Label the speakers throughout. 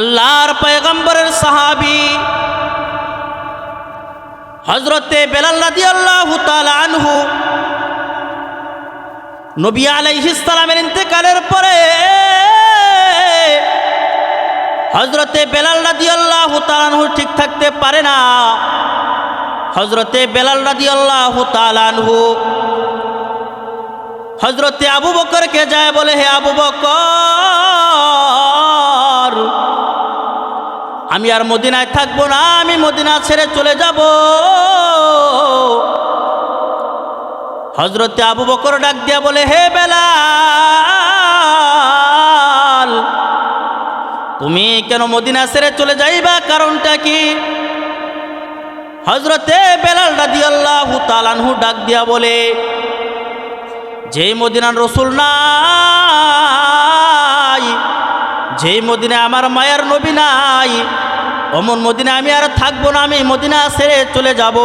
Speaker 1: আল্লাহর পয়গম্বরের সাহাবী হযরতে বেলাল রাদিয়াল্লাহু তাআলা আনহু নবী আলাইহিস সালামের ইন্তেকালের পরে হযরতে বেলাল রাদিয়াল্লাহু তাআলা আনহু ঠিক থাকতে পারে না। হযরতে বেলাল রাদিয়াল্লাহু তাআলা আনহু হযরতে আবু বকরকে যায় বলে, হে আবু বকর, আমি আর মদিনায় থাকবো না, আমি মদিনা ছেড়ে চলে যাব। হযরতে আবু বকর ডাক দিয়া বলে, হে বেলাল, তুমি কেন মদিনা ছেড়ে চলে যাইবা, কারণটা কি? হযরতে বেলাল রাদিয়াল্লাহু তাআলা আনহু ডাক দিয়া বলে, যেই মদিনার রাসূল নাই, যেই মদিনায় আমার মায়ার নবী নাই, অমন মদিনা আমি আর থাকবো না, আমি মদিনা ছেড়ে চলে যাব।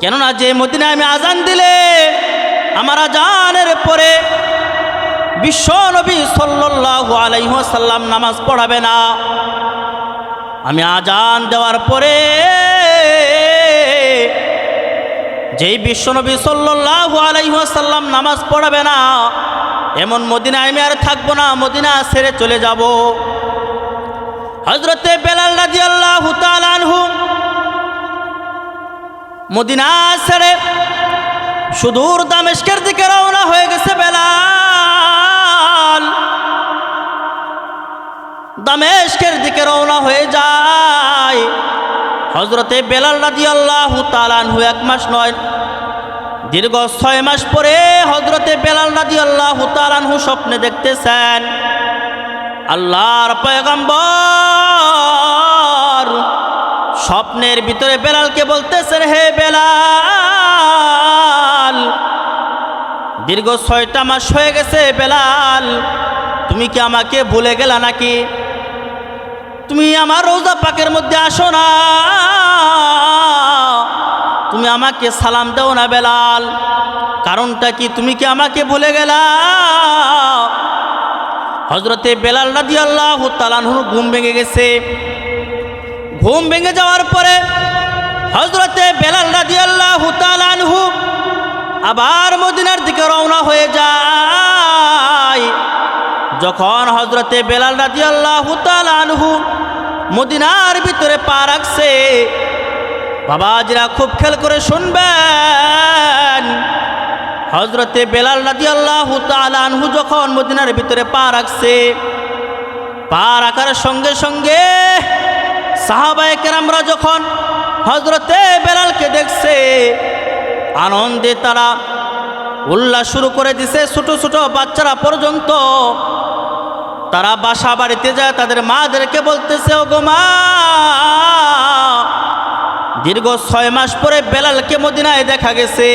Speaker 1: কেননা যে মদিনায় আমি আজান দিলে আমার আজানের পরে বিশ্ব নবী সাল্লাল্লাহু আলাইহি ওয়াসাল্লাম নামাজ পড়াবে না। আমি আজান দেওয়ার পরে যেই বিশ্ব নবী সাল্লাল্লাহু আলাইহি ওয়াসাল্লাম নামাজ পড়াবে না, এমন মদিনায় আমি আর থাকবো না, মদিনা ছেড়ে চলে যাব। হযরতে বেলাল রাদিয়াল্লাহু তাআলা আনহু মদিনা ছেড়ে সুদূর দামেস্কের দিকে রওনা হয়ে গেছে। বেলাল দামেস্কের দিকে রওনা হয়ে যায়। হযরতে বেলাল রাদিয়াল্লাহু তাআলা আনহু 1 মাস নয়, দীর্ঘ 6 মাস পরে হযরতে বেলাল রাদিয়াল্লাহু তাআলা আনহু স্বপ্নে দেখতেছেন আল্লাহর পয়গম্বর স্বপ্নের ভিতরে বেলালকে বলতেছেন, হে বেলাল, দীর্ঘ 6টা মাস হয়ে গেছে, বেলাল তুমি কি আমাকে ভুলে গেলা নাকি? তুমি আমার রওজা পাকের মধ্যে আসো না, তুমি আমাকে সালাম দাও না বেলাল, কারণটা কি? তুমি কি আমাকে ভুলে গেলা? হযরতে বেলাল রাদিয়াল্লাহু তাআলা আনহু ঘুম ভেঙে গেছে। ঘুম ভেঙে যাওয়ার পরে হযরতে বেলাল রাদিয়াল্লাহু তাআলা আনহু আবার মদিনার দিকে রওনা হয়ে যায়। যখন হযরতে বেলাল রাদিয়াল্লাহু তাআলা আনহু মদিনার ভিতরে পা রাখছে, বাবাজিরা খুব খেয়াল করে শুনবেন, হযরতে বেলাল রাদিয়াল্লাহু তাআলা আনহু যখন মদিনার ভিতরে পা রাখছে, পা রাখার সঙ্গে সঙ্গে সাহাবায়ে কেরামরা যখন হযরতে বেলালকে দেখছে, আনন্দে তারা উল্লাস শুরু করে দিছে। ছোট ছোট বাচ্চারা পর্যন্ত তারা বাসা বাড়িতে যায় তাদের মাদেরকে বলতেছে, ওগো মা, দীর্ঘ 6 মাস পরে বেলালকে মদিনায় দেখা গেছে,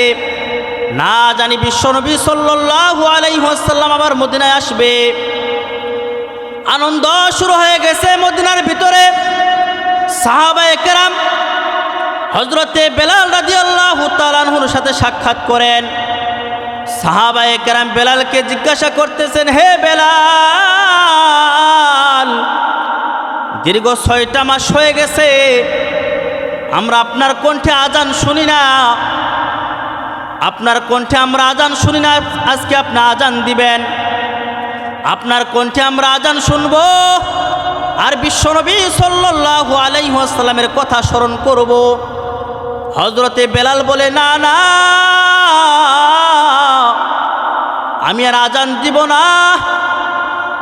Speaker 1: না জানি বিশ্বনবী সাল্লাল্লাহু আলাইহি ওয়াসাল্লাম আবার মদিনায় আসবে। আনন্দ শুরু হয়ে গেছে মদিনার ভিতরে। সাহাবায়ে কেরাম হযরতে বেলাল রাদিয়াল্লাহু তাআলা আনহুর সাথে সাক্ষাৎ করেন। সাহাবায়ে কেরাম বেলালকে জিজ্ঞাসা করতেছেন, হে বেলাল, দীর্ঘ 6টা মাস হয়ে গেছে, আমরা আপনার কণ্ঠে আজান শুনি না, আপনার কণ্ঠে আমরা আজান শুনি না, আজকে আপনি আজান দিবেন, আপনার কণ্ঠে আমরা আজান শুনব আর বিশ্বনবী সাল্লাল্লাহু আলাইহি ওয়াসাল্লামের কথা স্মরণ করব। হযরতে বেলাল বলে, না না, আমি আর আজান দিব না,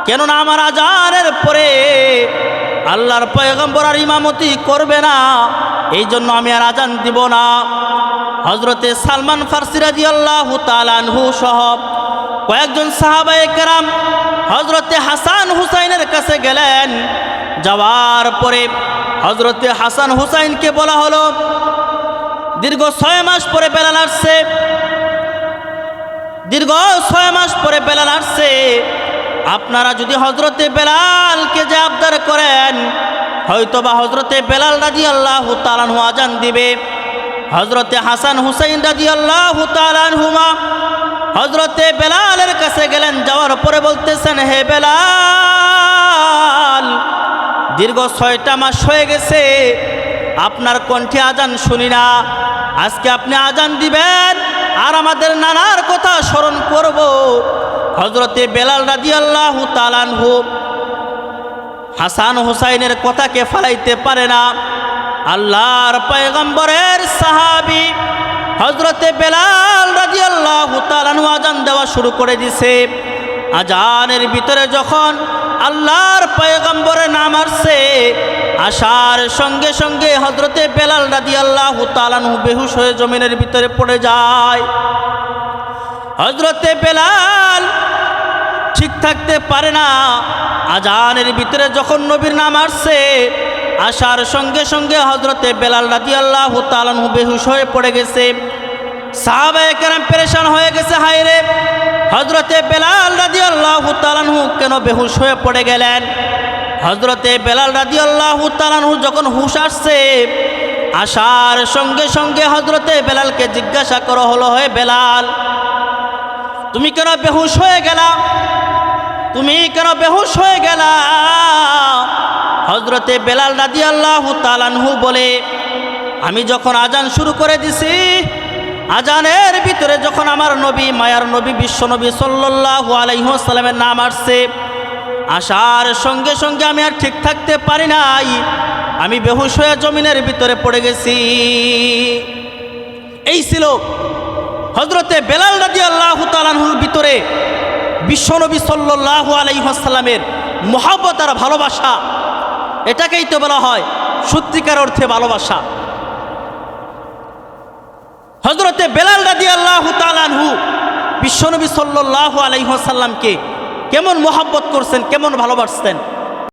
Speaker 1: কেননা আমার আজানের পরে আল্লাহর পয়গম্বর আর ইমামতি করবে না, এই জন্য আমি আর আজান দিব না। হযরতে সালমান ফারসি রাদিয়াল্লাহু তাআলা আনহু সহ কয়েকজন সাহাবায়ে কেরাম হযরতে হাসান হুসাইনের কাছে গেলেন। যাওয়ার পরে হযরতে হাসান হুসাইনকে বলা হলো, দীর্ঘ 6 মাস পরে বেলাল আসছে, দীর্ঘ 6 মাস পরে বেলাল আসছে, আপনারা যদি হযরতে বেলালকে যে আবদার করেন, হয়তোবা হযরতে বেলাল রাদিয়াল্লাহু তাআলা আনহু আজান দিবে। হযরতে হাসান হুসাইন রাদিয়াল্লাহু তাআলা আনহুমা হযরতে বেলালের কাছে গেলেন। যাওয়ার পরে বলতেছেন, হে বেলাল, দীর্ঘ 6টা মাস হয়ে গেছে আপনার কণ্ঠে আজান শুনি না। আজকে আপনি আজান দিবেন আর আমাদের নানার কথা স্মরণ করব। হযরতে বেলাল রাদিয়াল্লাহু তাআলা আনহু হাসান হুসাইনের কথাকে ফালাইতে পারে না। আল্লাহর পয়গম্বরের সাহাবী হযরতে বেলাল রাদিয়াল্লাহু তাআলা আনহু আজান দেওয়া শুরু করে দিছে। আজানের ভিতরে যখন আল্লাহর পয়গম্বরের নাম আসছে, আসার সঙ্গে সঙ্গে হযরতে বেলাল রাদিয়াল্লাহু তাআলা আনহু বেহুশ হয়ে জমিনের ভিতরে পড়ে যায়। হযরতে বেলাল ঠিক থাকতে পারে না। আজানের ভিতরে যখন নবীর নাম আসছে, আসার সঙ্গে সঙ্গে হযরতে বেলাল রাদিয়াল্লাহু তাআলা আনহু বেহুশ হয়ে পড়ে গেছে। সাহাবায়ে কেরাম পেরেশান হয়ে গেছে, হায় রে হযরতে বেলাল রাদিয়াল্লাহু তাআলা আনহু কেন বেহুশ হয়ে পড়ে গেলেন? হযরতে বেলাল রাদিয়াল্লাহু তাআলা আনহু যখন হুঁশ আসছে, আসার সঙ্গে সঙ্গে হযরতে বেলালকে জিজ্ঞাসা করা হলো, হে বেলাল, তুমি কেন বেহুশ হয়ে গেলা? তুমি কেন বেহুশ হয়ে গেলা? হযরতে বেলাল রাদিয়াল্লাহু তাআলা আনহু বলে, আমি যখন আজান শুরু করে দিছি, আজানের ভিতরে যখন আমার নবী, মায়ার নবী, বিশ্ব নবী সাল্লাল্লাহু আলাইহি ওয়াসাল্লামের নাম আসছে, আসার সঙ্গে সঙ্গে আমি আর ঠিক থাকতে পারি নাই, আমি বেহুশ হয়ে জমিনের ভিতরে পড়ে গেছি। এই ছিল হযরতে বেলাল রাদিয়াল্লাহু তাআলা আনহুর ভিতরে বিশ্বনবী সাল্লাল্লাহু আলাইহি ওয়াসাল্লামের মহব্বত আর ভালোবাসা। এটাকেই তো বলা হয় সত্যিকার অর্থে ভালোবাসা। হযরতে বেলাল রাদিয়াল্লাহু তাআলা আনহু বিশ্বনবী সাল্লাল্লাহু আলাইহি ওয়াসাল্লামকে কেমন মহব্বত করছেন, কেমন ভালোবাসতেন।